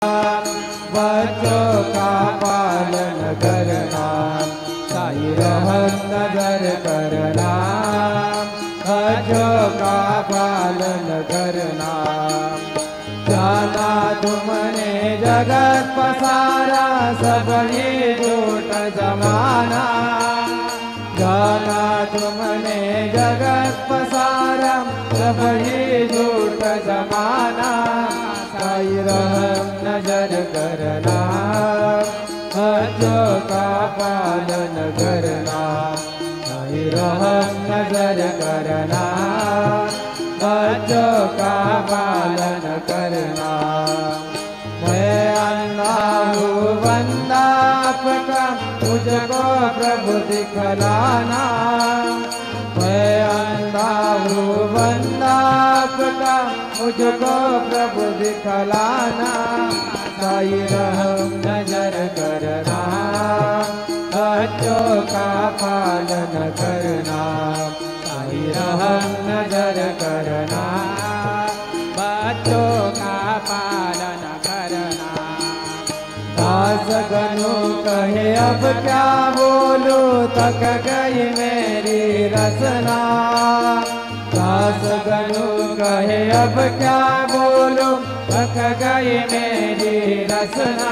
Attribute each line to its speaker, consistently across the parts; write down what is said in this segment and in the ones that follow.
Speaker 1: बच्चों का पालन करना, साईं रहम नजर करना। बच्चों का पालन करना। जाना तुमने जगत पसारा, सब ये झूठ जमाना। जाना तुमने जगत पसारा, सब ये झूठ जमाना। साईं रहम नजर करना, बच्चों का पालन करना। साईं रहम नजर करना, बच्चों का पालन करना। मैं अंधा हूँ बंदा आपका, मुझको प्रभु दिखलाना। मैं अंधा हूँ बंदा आपका, मुझको प्रभु दिखलाना। साईं रहम नजर करना, बच्चों का पालन करना। साईं रहम नजर करना, बच्चों का पालन करना। दास गनु कहे अब क्या बोलूं, थक गई मेरी रसना। दास गनु कहे अब क्या बोलूं, थक गई मेरी रसना।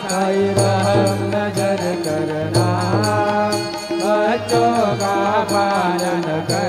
Speaker 1: साईं रहम नजर करना, बच्चों का पालन करना।